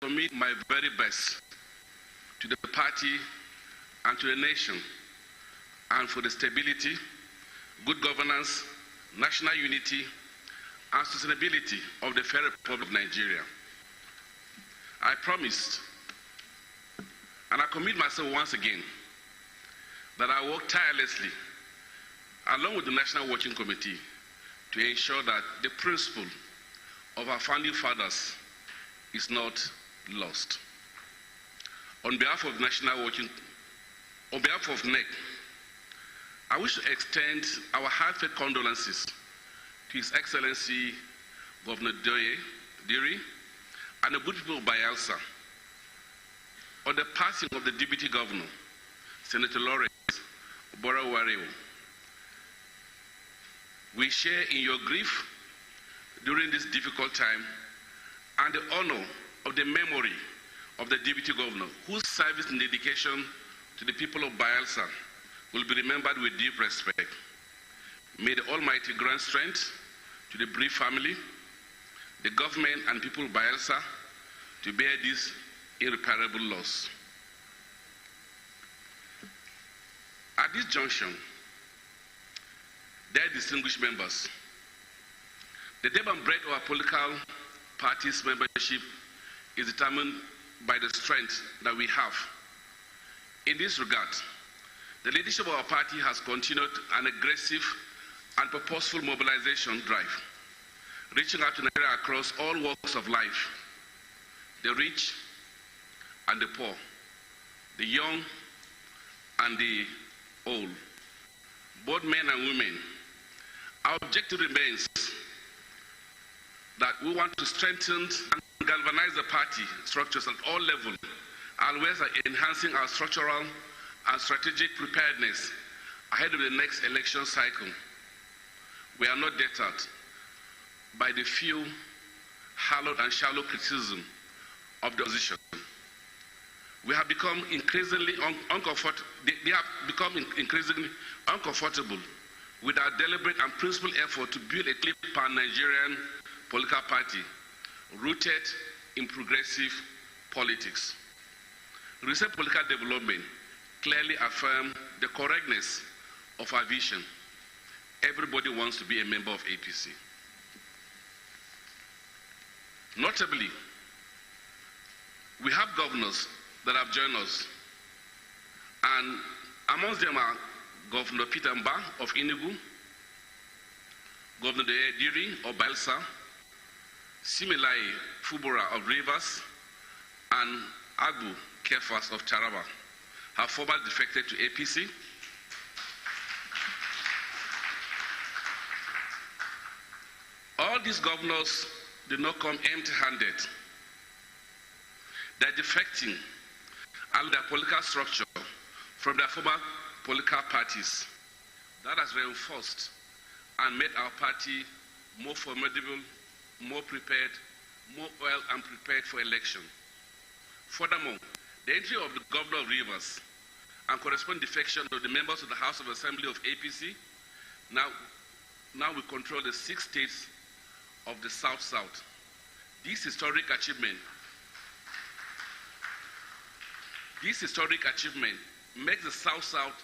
commit my very best to the party and to the nation, and for the stability, good governance, national unity, and sustainability of the Federal Republic of Nigeria. I promised, and I commit myself once again, that I work tirelessly, along with the National Working Committee, to ensure that the principle of our founding fathers is not lost. On behalf of NEC, I wish to extend our heartfelt condolences to His Excellency Governor Diri and the good people of Bayelsa on the passing of the Deputy Governor, Senator Lawrence Obodhi-Ozochi. We share in your grief during this difficult time and the honor of the memory of the Deputy Governor, whose service and dedication to the people of Bayelsa will be remembered with deep respect. May the Almighty grant strength to the bereaved family, the government and people of Bayelsa to bear this irreparable loss. At this junction, dear distinguished members, the depth and breadth of our political parties' membership is determined by the strength that we have. In this regard, the leadership of our party has continued an aggressive and purposeful mobilization drive, reaching out to Nigeria across all walks of life, the rich and the poor, the young and the old, both men and women. Our objective remains that we want to strengthen and galvanize the party structures at all levels, as well as enhancing our structural and strategic preparedness ahead of the next election cycle. We are not deterred by the few hallowed and shallow criticism of the opposition. They have become increasingly uncomfortable with our deliberate and principled effort to build a clear pan-Nigerian political party rooted in progressive politics. Recent political development clearly affirm the correctness of our vision. Everybody wants to be a member of APC. Notably, we have governors that have joined us, and amongst them are Governor Peter Mba of Enugu, Governor Diri of Bayelsa, Similai Fubora of Rivers, and Agbu Kefas of Taraba have formally defected to APC. All these governors did not come empty-handed. They're defecting and their political structure from their former political parties. That has reinforced and made our party more formidable, more prepared, more well and prepared for election. Furthermore, the entry of the Governor of Rivers and corresponding defection of the members of the House of Assembly of APC, now we control the 6 states of the South-South. This historic achievement makes the South-South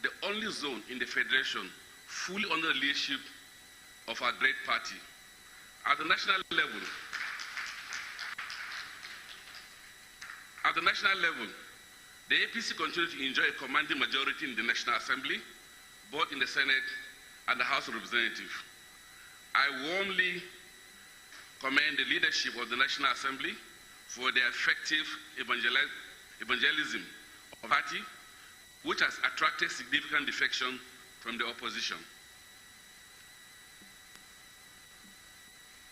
the only zone in the Federation fully under the leadership of our great party. At the national level, the APC continues to enjoy a commanding majority in the National Assembly, both in the Senate and the House of Representatives. I warmly commend the leadership of the National Assembly for their effective evangelism of the party, which has attracted significant defection from the opposition.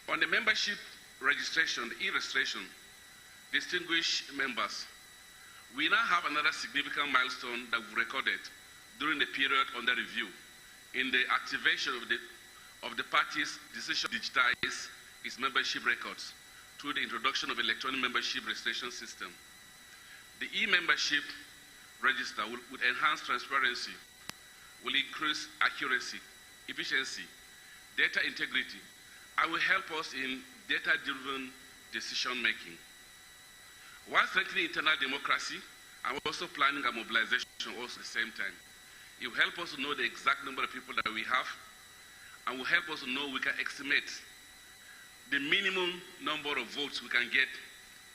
On the membership registration, the e-registration, distinguished members, we now have another significant milestone that we recorded during the period under review in the activation of the party's decision to digitize its membership records through the introduction of electronic membership registration system. The e-membership register will enhance transparency, will increase accuracy, efficiency, data integrity, and will help us in data-driven decision-making. strengthening internal democracy, I'm also planning a mobilization also at the same time. It will help us to know the exact number of people that we have, and will help us to know we can estimate the minimum number of votes we can get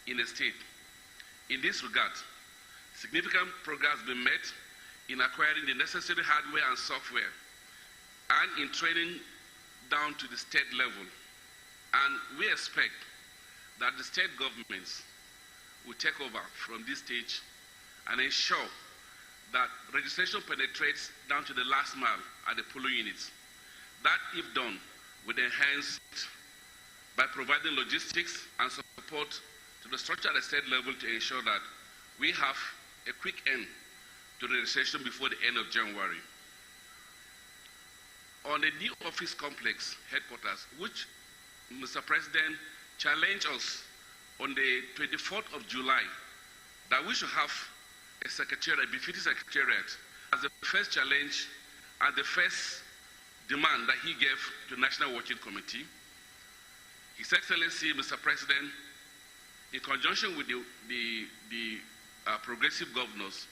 in a state. In this regard, significant progress has been made in acquiring the necessary hardware and software, and in training down to the state level. And we expect that the state governments will take over from this stage and ensure that registration penetrates down to the last mile at the polling units. That, if done, will enhance by providing logistics and support to the structure at the state level to ensure that we have a quick end to the registration before the end of January. On the new office complex headquarters, which Mr. President challenged us on the 24th of July, that we should have a secretariat, a befitting secretariat, as the first challenge and the first demand that he gave to the National Working Committee. His Excellency, Mr. President, in conjunction with the progressive governors,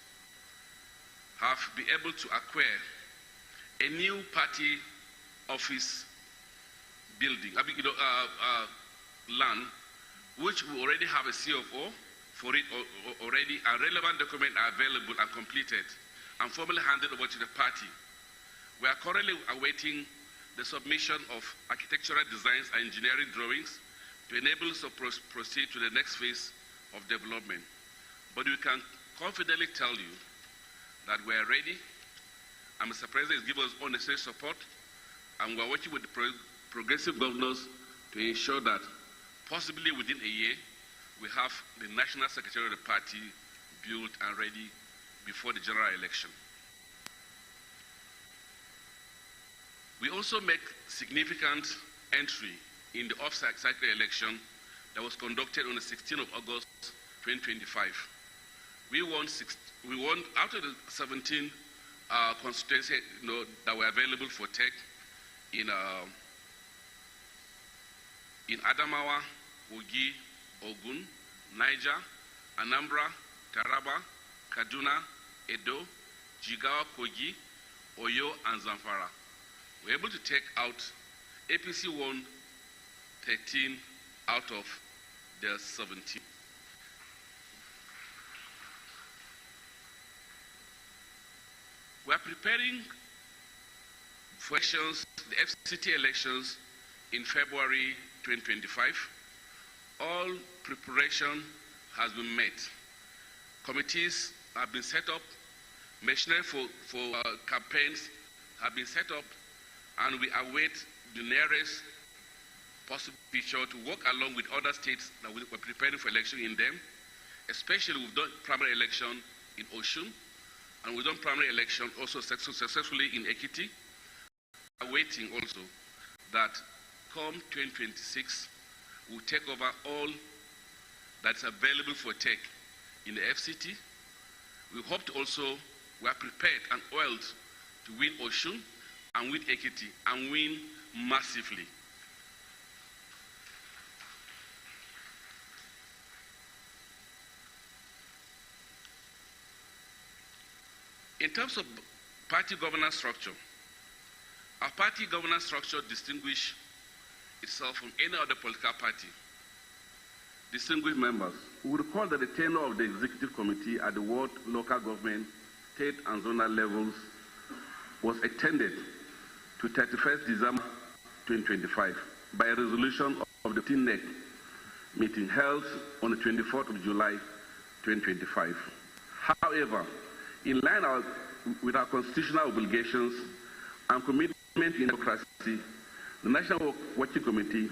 have been able to acquire a new party office building, land, which we already have a CFO for it already, and relevant documents are available and completed and formally handed over to the party. We are currently awaiting the submission of architectural designs and engineering drawings to enable us to proceed to the next phase of development. But we can confidently tell you that we are ready, and Mr. President is giving us all necessary support, and we are working with the progressive governors to ensure that possibly within a year, we have the National Secretary of the party built and ready before the general election. We also make significant entry in the off-cycle election that was conducted on the 16th of August 2025. We won out of the 17 constituencies that were available for tech in Adamawa, Kogi, Ogun, Niger, Anambra, Taraba, Kaduna, Edo, Jigawa, Kogi, Oyo, and Zamfara. We were able to take out, APC won 13 out of the 17. We are preparing for elections, the FCT elections in February 2025. All preparation has been made. Committees have been set up, machinery for campaigns have been set up, and we await the nearest possible future to work along with other states that we're preparing for election in them. Especially we've done primary election in Osun, and we've done primary election also successfully in Ekiti. Awaiting also that come 2026, we'll take over all that's available for tech in the FCT. We hope to also, we are prepared and oiled to win Osun and win Ekiti and win massively. In terms of party governance structure, our party governance structure distinguishes itself from any other political party. Distinguished members, we will recall that the tenure of the Executive Committee at the World, local government, state and zonal levels was extended to 31st December 2025 by a resolution of the NEC meeting held on the 24th of July 2025. However, in line with our constitutional obligations and commitment in democracy, the National Working Committee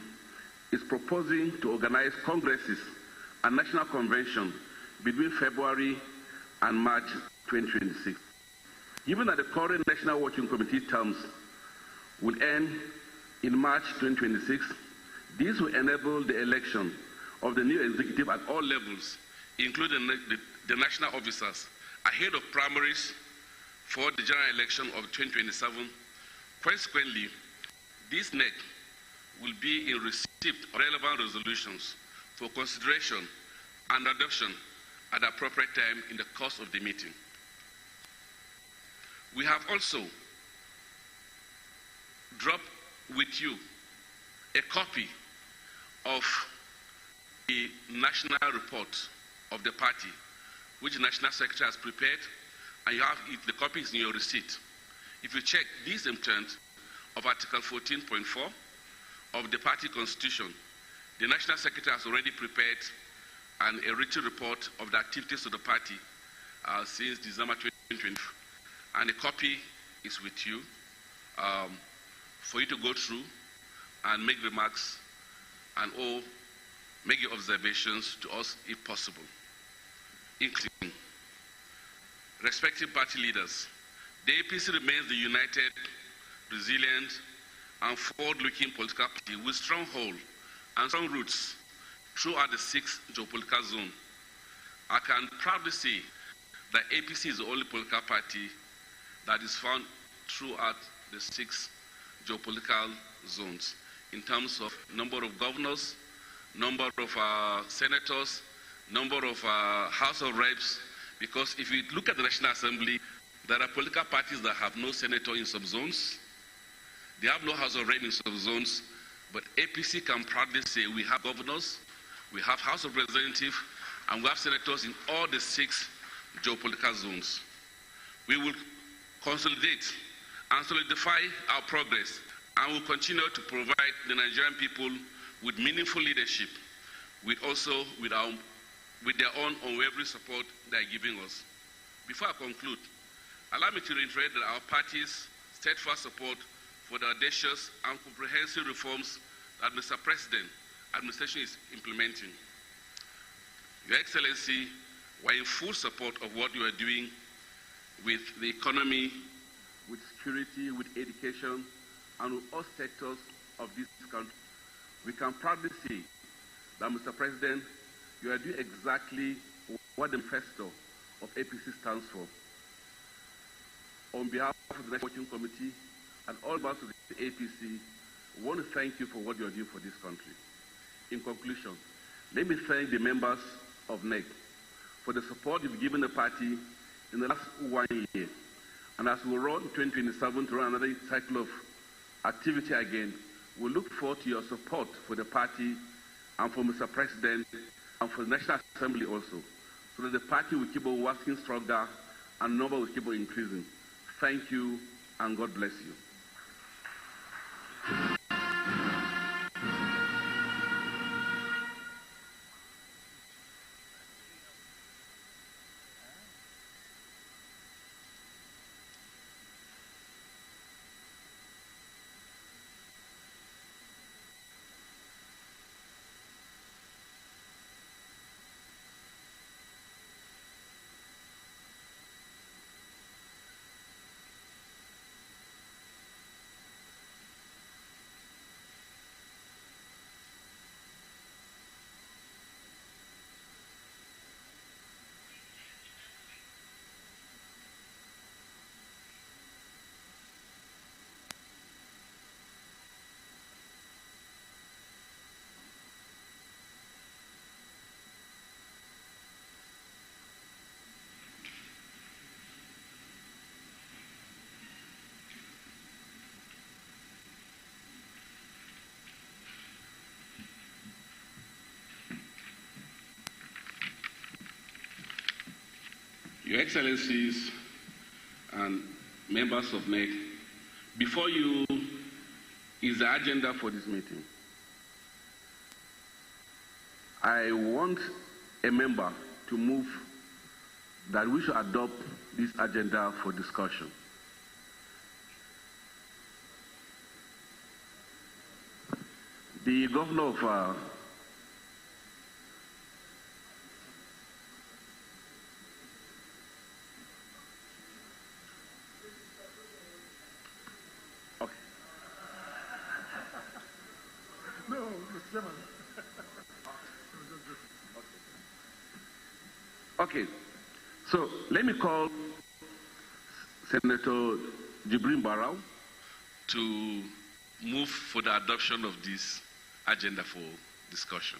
is proposing to organize congresses and national convention between February and March 2026. Given that the current National Working Committee terms will end in March 2026, this will enable the election of the new executive at all levels, including the national officers, ahead of primaries for the general election of 2027. Consequently, this NEC will be in receipt of relevant resolutions for consideration and adoption at the appropriate time in the course of the meeting. We have also dropped with you a copy of the national report of the party, which the National Secretary has prepared, and you have it, the copy is in your receipt. If you check this intent of Article 14.4 of the party constitution, the National Secretary has already prepared a written report of the activities of the party since December 2020, and a copy is with you for you to go through and make remarks and or make your observations to us if possible. Including respective party leaders, the APC remains the united, resilient, and forward-looking political party with strong hold and strong roots throughout the 6th geopolitical zone. I can proudly say that APC is the only political party that is found throughout the 6 geopolitical zones in terms of number of governors, number of senators, number of House of Reps, because if you look at the National Assembly, there are political parties that have no senator in some zones, they have no House of Reps in some zones, but APC can proudly say we have governors, we have House of Representatives, and we have senators in all the 6 geopolitical zones. We will consolidate and solidify our progress, and will continue to provide the Nigerian people with meaningful leadership, with their own unwavering support they are giving us. Before I conclude, allow me to reiterate that our party's steadfast support for the audacious and comprehensive reforms that Mr. President administration is implementing. Your Excellency, we're in full support of what you are doing with the economy, with security, with education, and with all sectors of this country. We can proudly say that, Mr. President, you are doing exactly what the manifesto of APC stands for. On behalf of the National Working Committee and all members of the APC, I want to thank you for what you are doing for this country. In conclusion, let me thank the members of NEC for the support you've given the party in the last 1 year. And as we run 2027 to run another cycle of activity again, we look forward to your support for the party and for Mr. President and for the National Assembly also, so that the party will keep on working stronger and number will keep on increasing. Thank you and God bless you. Your Excellencies and members of NEC, before you is the agenda for this meeting. I want a member to move that we should adopt this agenda for discussion. The governor of Okay, so let me call Senator Jibrin Barrow to move for the adoption of this agenda for discussion.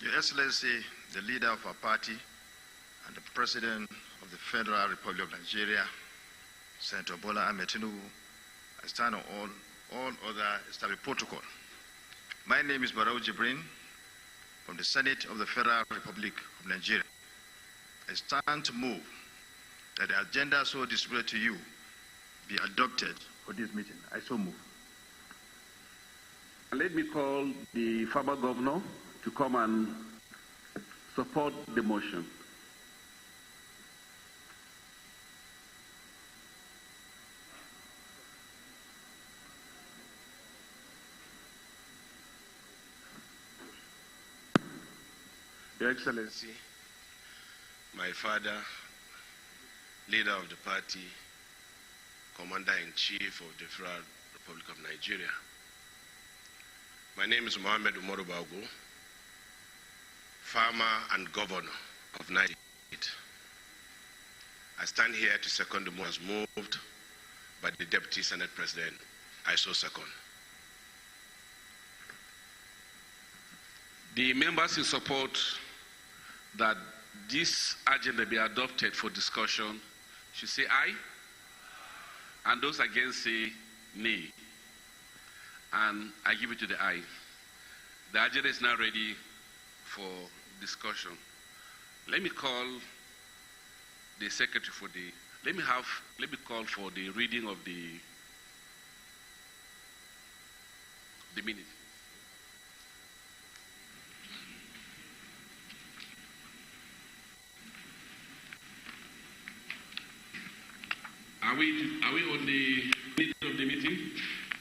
Your Excellency, the leader of our party and the President of the Federal Republic of Nigeria, Senator Bola Ahmed Tinubu, I stand on all other established protocol. My name is Barau Jibrin from the Senate of the Federal Republic of Nigeria. I stand to move that the agenda so distributed to you be adopted for this meeting. I so move. Let me call the former governor to come and support the motion. Your Excellency, my father, leader of the party, Commander-in-Chief of the Federal Republic of Nigeria. My name is Mohammed Umaru Bago, farmer and governor of Niger State. I stand here to second the motion as moved by the Deputy Senate President. I so second. The members in support that this agenda be adopted for discussion should say aye, and those against say nay. And I give it to the aye. The agenda is now ready for discussion. Let me call the secretary for the, let me call for the reading of the minute. Are we on the minute of the meeting?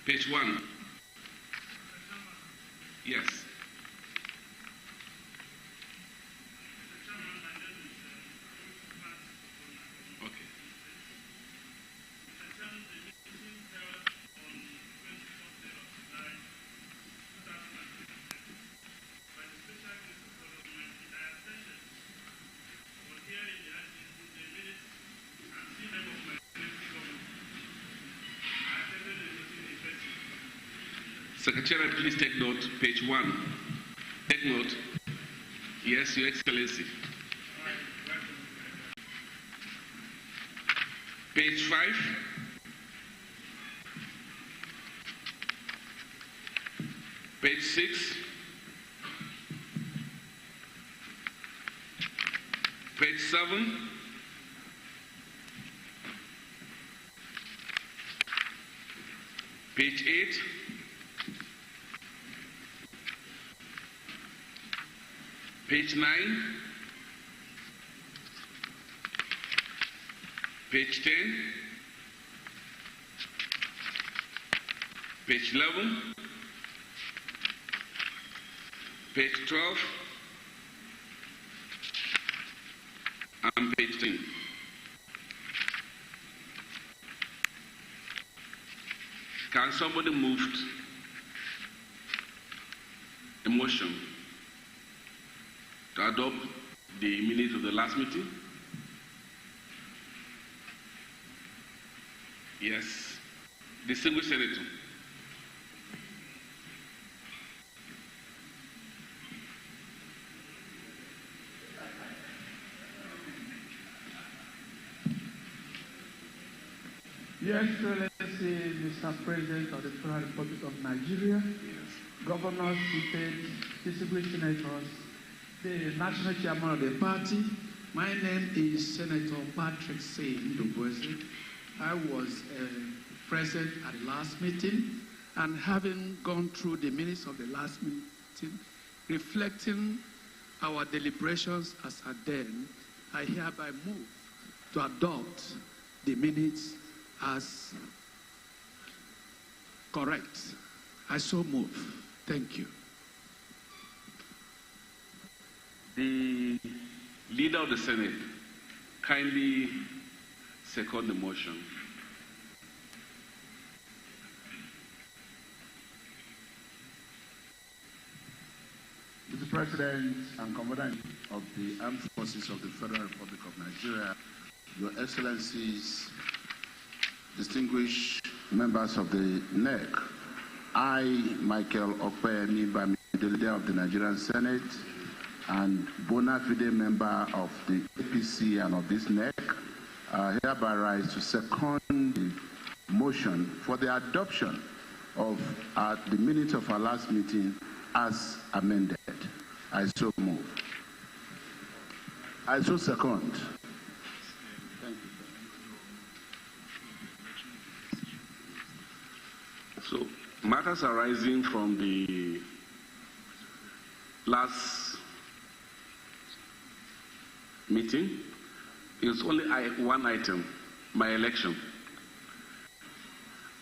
Page 1. Yes. Okay. Secretariat, please take note, page 1. Take note. Yes, Your Excellency. Page 5. Page 6. Page 7. Page 8. Page 9, page 10, page 11, page 12, and page 10. Can somebody move a motion to adopt the minutes of the last meeting? Yes. Distinguished Senator. Your Excellency, Mr. President of the Federal Republic of Nigeria, governors, seated, distinguished senators, the national chairman of the party. My name is Senator Patrick Ndobweze. I was present at the last meeting, and having gone through the minutes of the last meeting, reflecting our deliberations as at then, I hereby move to adopt the minutes as correct. I so move. Thank you. The leader of the Senate kindly second the motion. Mr. President and Commander of the Armed Forces of the Federal Republic of Nigeria, Your Excellencies, distinguished members of the NEC, I, Michael Okpeyemi, the leader of the Nigerian Senate, and bona fide member of the APC and of this NEC, hereby rise to second the motion for the adoption of the minutes of our last meeting as amended. I so move. I so second. So, matters arising from the last meeting is only one item, my election.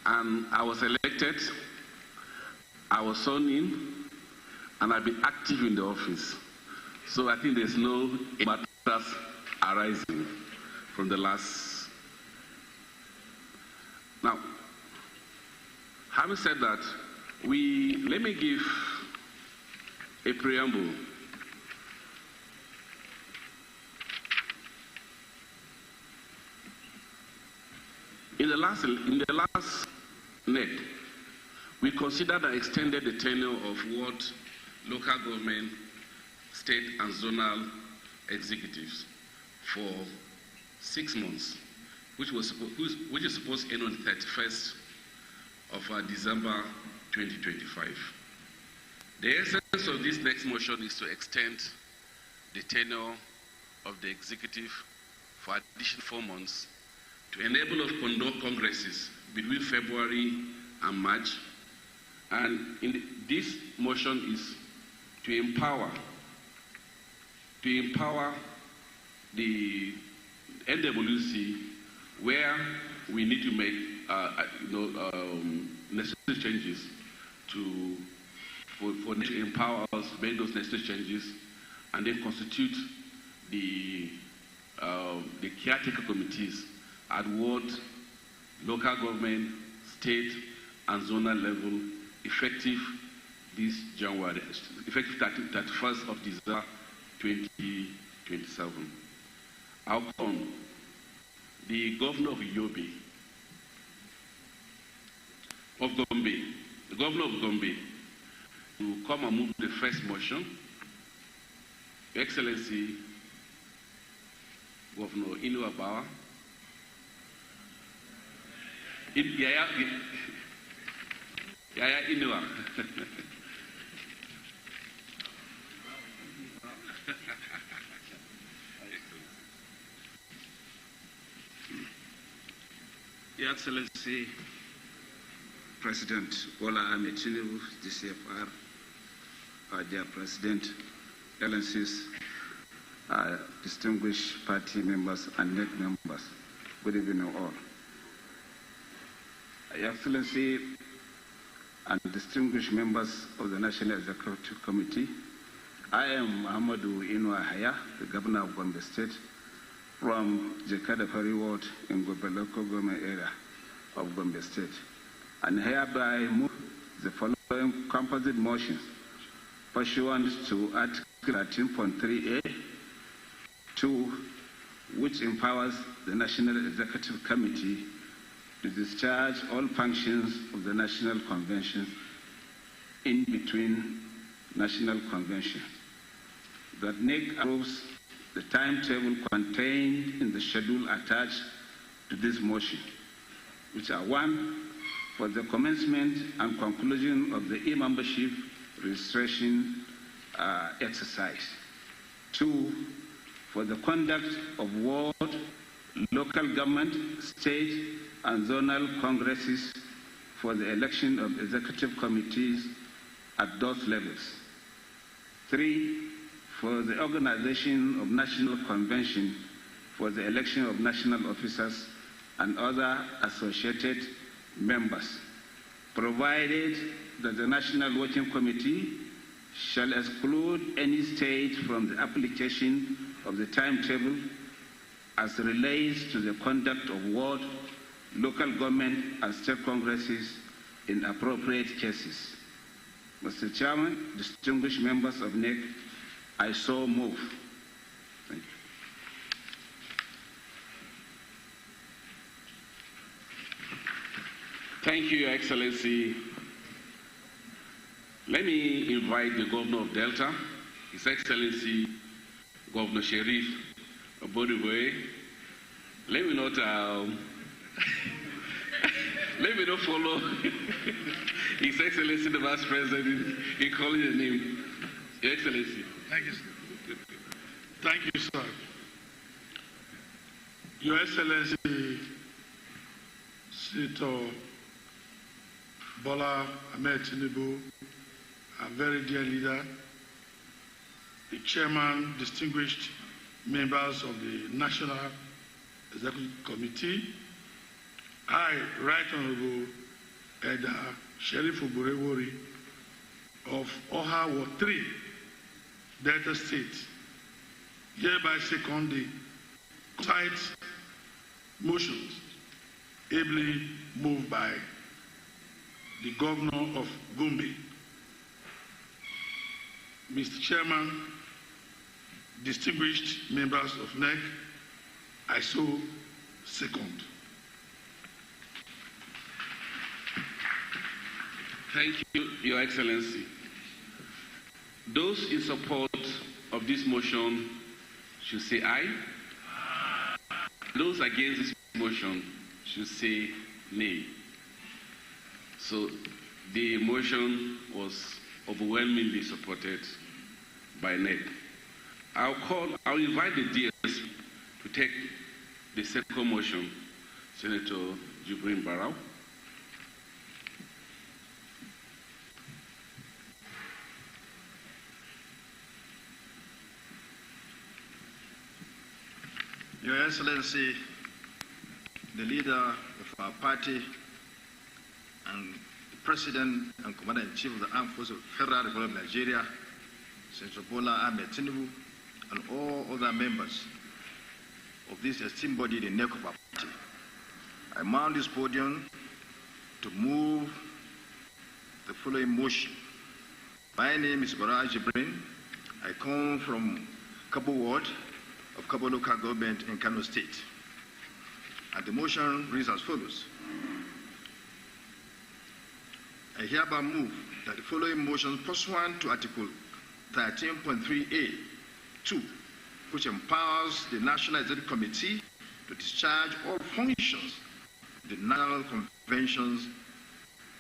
And I was elected, I was sworn in, and I've been active in the office. So I think there's no matters arising from the last. Now, having said that, let me give a preamble. In the last NEC, we considered and extended the tenure of what local government, state and zonal executives for 6 months, which is supposed to end on the 31st of December 2025. The essence of this next motion is to extend the tenure of the executive for additional 4 months to enable us to conduct congresses between February and March. And this motion is to empower the NWC where we need to make necessary changes to empower us, make those necessary changes, and then constitute the caretaker committees at what local government, state, and zonal level, effective this January, effective 31st of December 2027. How come the governor of Gombe, the governor of Gombe, to come and move the first motion, Your Excellency Governor Inuabawa, Yaya Inua. Your Excellency, President Bola Ahmed Tinubu, DCFR, dear President, Excellencies, distinguished party members and NEC members, good evening all. Your Excellency and distinguished members of the National Executive Committee, I am Muhammadu Inua Haya, the Governor of Gombe State, from Jekadafari Ward in Gombe local government area of Gombe State, and hereby move the following composite motions pursuant to Article 13.3A, 2, which empowers the National Executive Committee to discharge all functions of the National Convention in between National Convention. That NEC approves the timetable contained in the schedule attached to this motion, which are 1, for the commencement and conclusion of the e-membership registration exercise. 2, for the conduct of ward, local government, state, and zonal congresses for the election of executive committees at those levels. 3, for the organization of national convention for the election of national officers and other associated members, provided that the National Working Committee shall exclude any state from the application of the timetable as relates to the conduct of ward, local government, and state congresses in appropriate cases. Mr. Chairman, distinguished members of NEC, I so move. Thank you. Thank you, Your Excellency. Let me invite the Governor of Delta His Excellency Governor Sheriff Obodhi-Ozochi. Let me not follow His Excellency the Vice President in calling the name. Your Excellency. Thank you, sir. Thank you, sir. Your Excellency, Senator Bola Ahmed Tinubu, a very dear leader, the chairman, distinguished members of the National Executive Committee, I, Right Honorable Edda Sheriff Oborewori of Oha Ward 3, Delta State, hereby second the site motions ably moved by the Governor of Gombe. Mr. Chairman, distinguished members of NEC, I so second. Thank you, Your Excellency. Those in support of this motion should say aye. Those against this motion should say nay. So the motion was overwhelmingly supported by NEC. I'll invite the DS to take the second motion, Senator Jibrin Barau. Your Excellency, the leader of our party and the President and Commander-in-Chief of the Armed Forces of the Federal Republic of Nigeria, Senator Bola Ahmed Tinubu, and all other members of this esteemed body, the NEC of our party, I mount this podium to move the following motion. My name is Baraj Jibrin. I come from Kabo Ward of Kabo Local Government in Kano State. And the motion reads as follows. I hereby move that the following motion pursuant to Article 13.3A(2), which empowers the National Executive Committee to discharge all functions of the national conventions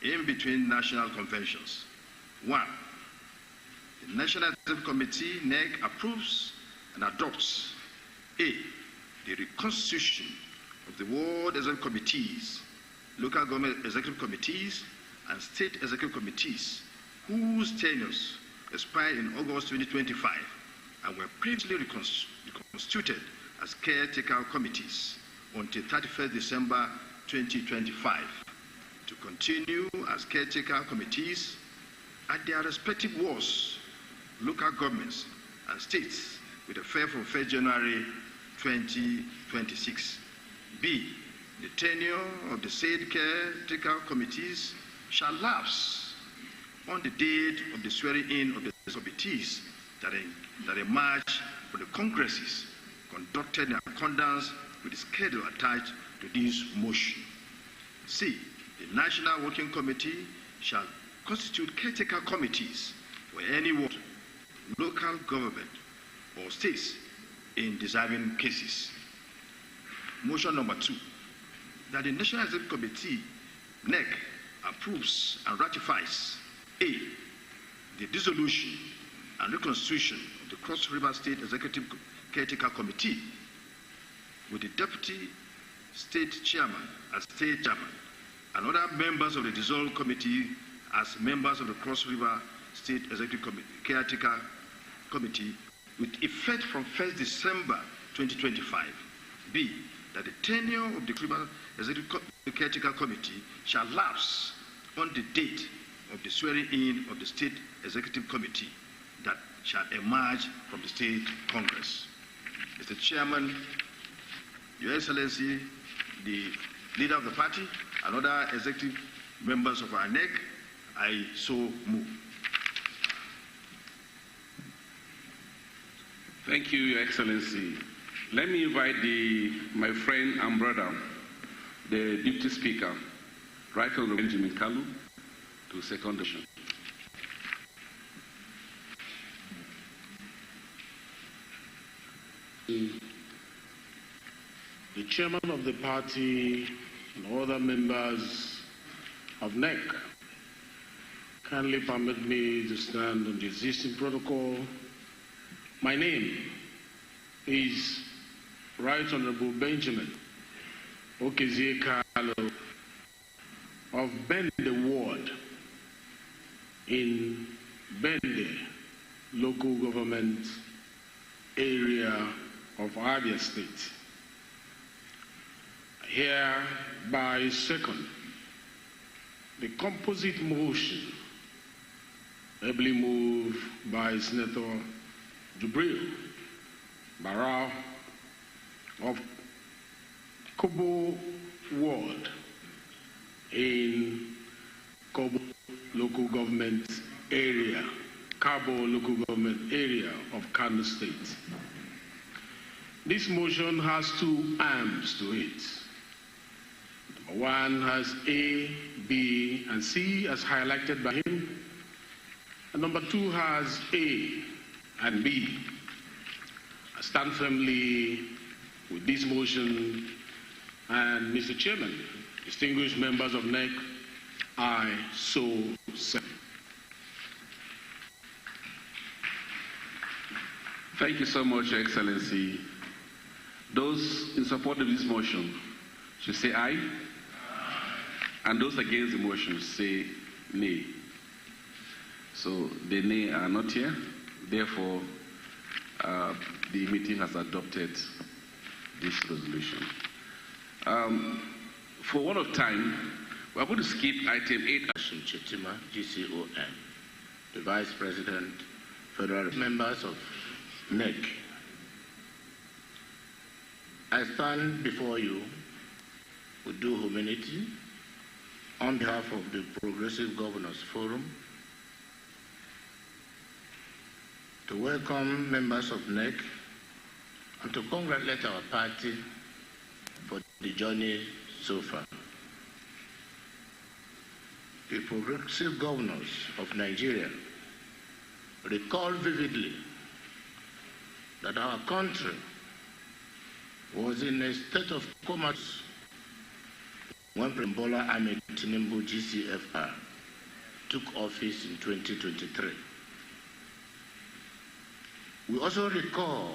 in between national conventions. 1. The National Executive Committee, NEC, approves and adopts A. The reconstitution of the Ward Executive Committees, Local Government Executive Committees, and State Executive Committees, whose tenures expired in August 2025 and were previously reconstituted as Caretaker Committees until 31st December 2025, to continue as Caretaker Committees at their respective wards, local governments, and states with effect from 1st January 2026. B. The tenure of the said Caretaker Committees shall lapse on the date of the swearing-in of the committees that emerge from the congresses conducted in accordance with the schedule attached to this motion. C. The National Working Committee shall constitute caretaker committees for any ward, local government, or states in deserving cases. Motion number 2, that the National Executive Committee, NEC, approves and ratifies A. The dissolution and reconstitution of the Cross River State Executive Caretaker Committee, with the Deputy State Chairman as State Chairman, and other members of the dissolved committee as members of the Cross River State Executive Caretaker Committee, with effect from 1st December 2025. B. That the tenure of the River Executive Caretaker Committee shall lapse on the date of the swearing-in of the State Executive Committee that shall emerge from the State Congress. Mr. Chairman, Your Excellency, the leader of the party, and other executive members of our NEC, I so move. Thank you, Your Excellency. Let me invite my friend and brother, the Deputy Speaker, Right Honorable Benjamin Kalu, to second the motion. The chairman of the party and other members of NEC kindly permit me to stand on the existing protocol. My name is Right Honorable Benjamin Okezie Carlo of Bende Ward in Bende local government area of Abia State. Hereby second the composite motion ably moved by Senator Jubril Barrow of Kobo Ward in Kobo local government area, Cabo local government area of Kano State. This motion has two arms to it. Number one has A, B, and C as highlighted by him. And number two has A and B. I stand firmly with this motion, and Mr. Chairman, distinguished members of NEC, I so say. Thank you so much, Your Excellency. Those in support of this motion should say aye, and those against the motion say nay. So the nay are not here. Therefore, the meeting has adopted this resolution. For one of time, we are going to skip item 8. Chetima, GCON, the Vice President, Federal Members of NEC. I stand before you with due humility on behalf of the Progressive Governors Forum to welcome members of NEC and to congratulate our party for the journey so far. The Progressive Governors of Nigeria recall vividly that our country was in a state of coma when President Bola Ahmed Tinubu GCFR took office in 2023. We also recall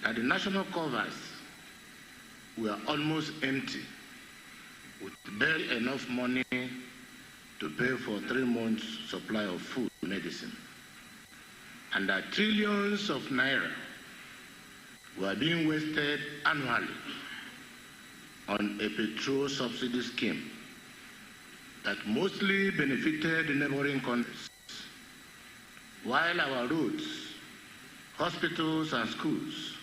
that the national covers were almost empty, with barely enough money to pay for 3 months' supply of food and medicine, and that trillions of naira were being wasted annually on a petrol subsidy scheme that mostly benefited the neighboring countries, while our roads, hospitals, and schools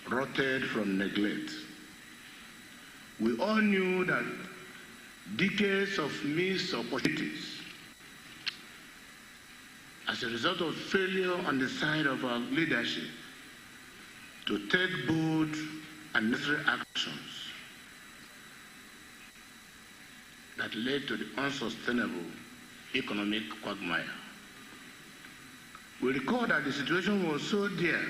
rotted from neglect. We all knew that decades of missed opportunities as a result of failure on the side of our leadership to take bold and necessary actions that led to the unsustainable economic quagmire. We recall that the situation was so dire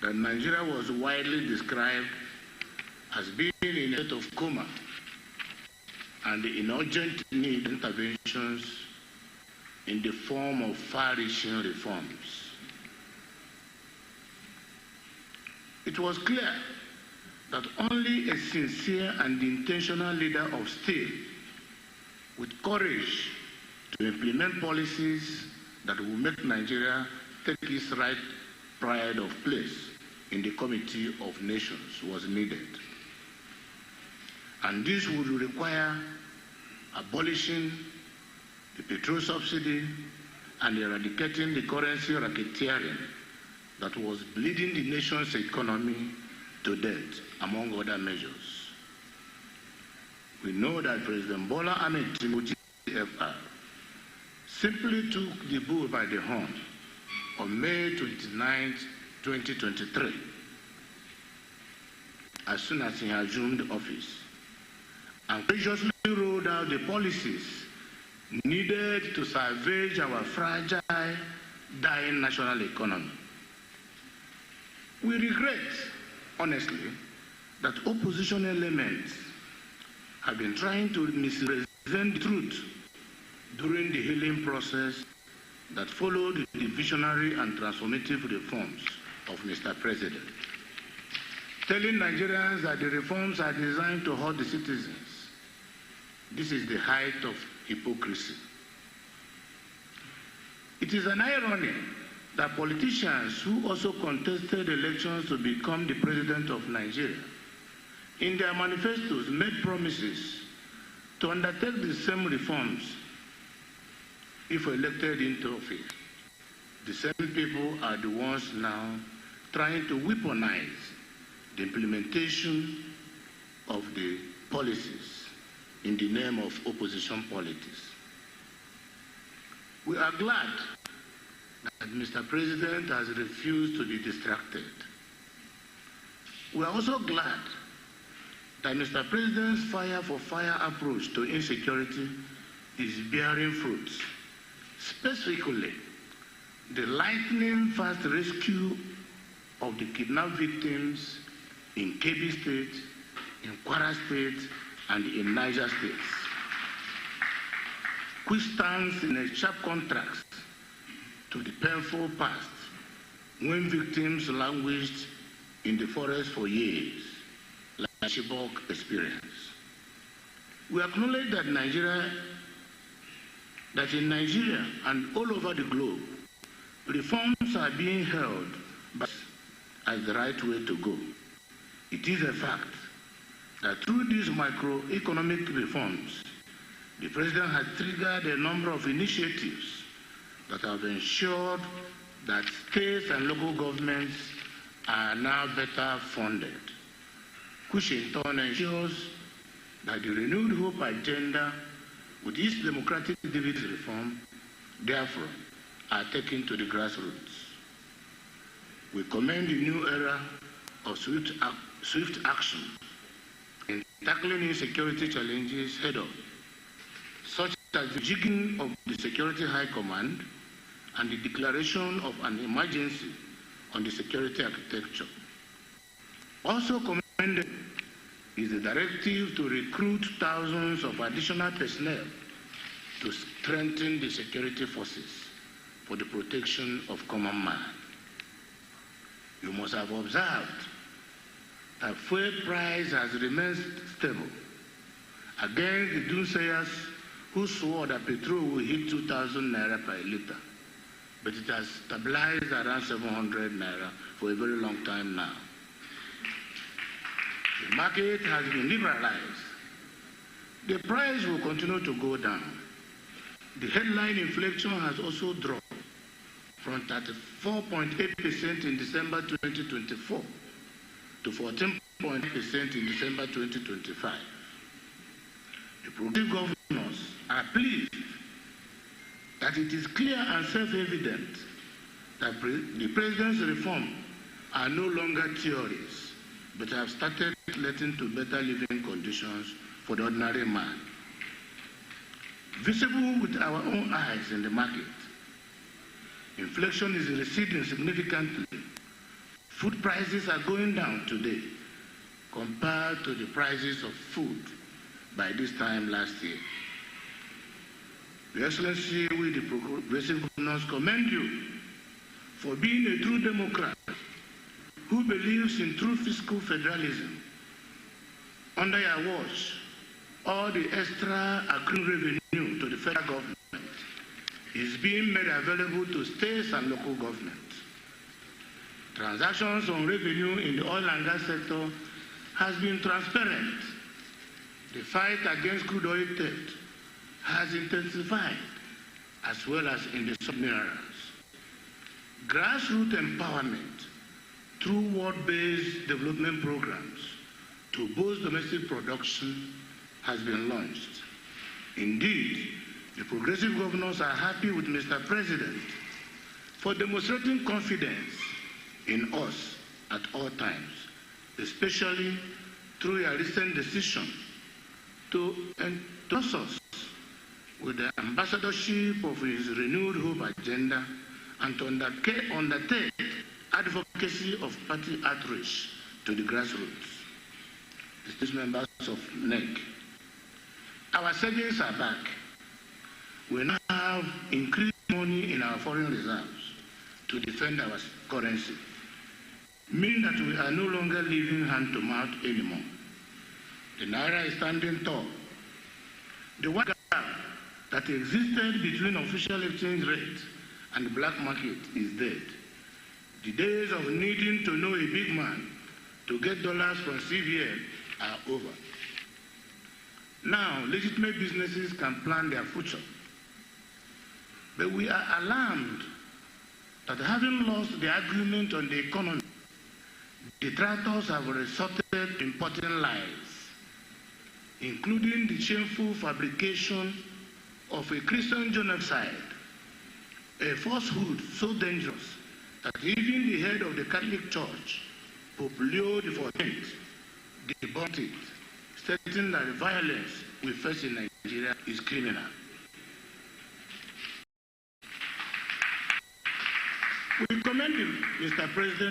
that Nigeria was widely described as being in a state of coma and in urgent need of interventions in the form of far-reaching reforms. It was clear that only a sincere and intentional leader of state with courage to implement policies that will make Nigeria take its right pride of place in the Committee of Nations was needed. And this would require abolishing the petrol subsidy and eradicating the currency racketeering that was bleeding the nation's economy to death, among other measures. We know that President Bola Ahmed Tinubu GCFR simply took the bull by the horn on May 29, 2023, as soon as he assumed office, and graciously rolled out the policies needed to salvage our fragile, dying national economy. We regret, honestly, that opposition elements have been trying to misrepresent the truth during the healing process that followed the visionary and transformative reforms of Mr. President, telling Nigerians that the reforms are designed to hurt the citizens. This is the height of hypocrisy. It is an irony that politicians who also contested elections to become the president of Nigeria, in their manifestos made promises to undertake the same reforms if elected into office. The same people are the ones now trying to weaponize the implementation of the policies in the name of opposition politics. We are glad that Mr. President has refused to be distracted. We are also glad that Mr. President's fire-for-fire approach to insecurity is bearing fruits. Specifically, the lightning-fast rescue of the kidnapped victims in Kebbi State, in Kwara State, and in Niger States, which stands in a sharp contrast to the painful past when victims languished in the forest for years, like Chibok experience. We acknowledge that in Nigeria and all over the globe, reforms are being held as the right way to go. It is a fact that through these microeconomic reforms, the President has triggered a number of initiatives that have ensured that states and local governments are now better funded, which in turn ensures that the renewed hope agenda with its democratic dividends reform, therefore, are taken to the grassroots. We commend the new era of swift action in tackling insecurity challenges head-on, such as the jigging of the Security High Command and the declaration of an emergency on the security architecture. Also commended is the directive to recruit thousands of additional personnel to strengthen the security forces for the protection of common man. You must have observed that fuel price has remained stable against the doomsayers who swore that petrol will hit 2,000 naira per litre, but it has stabilized around 700 naira for a very long time now. The market has been liberalized. The price will continue to go down. The headline inflation has also dropped from 34.8% in December 2024 to 14.8% in December 2025. The progressive governors are pleased that it is clear and self-evident that the President's reforms are no longer theories, but have started leading to better living conditions for the ordinary man. Visible with our own eyes in the market, inflation is receding significantly. Food prices are going down today compared to the prices of food by this time last year. Your Excellency, we the progressive governors commend you for being a true Democrat who believes in true fiscal federalism. Under your watch, all the extra accrued revenue to the federal government is being made available to states and local governments. Transactions on revenue in the oil and gas sector has been transparent. The fight against crude oil theft has intensified, as well as in the sub-minerals. Grassroots empowerment through world-based development programs to boost domestic production has been launched. Indeed, the progressive governors are happy with Mr. President for demonstrating confidence in us at all times, especially through a recent decision to entrust us with the ambassadorship of his renewed hope agenda and to undertake advocacy of party outreach to the grassroots, distinguished members of NEC. Our savings are back. We now have increased money in our foreign reserves to defend our currency, meaning that we are no longer living hand to mouth anymore. The Naira is standing tall. The one gap that existed between official exchange rate and the black market is dead. The days of needing to know a big man to get dollars from CBN are over. Now, legitimate businesses can plan their future. But we are alarmed that having lost the agreement on the economy, detractors have resorted to importing lies, including the shameful fabrication of a Christian genocide, a falsehood so dangerous that even the head of the Catholic Church, Pope Leo XIV, debunked it, stating that the violence we face in Nigeria is criminal. We commend Mr. President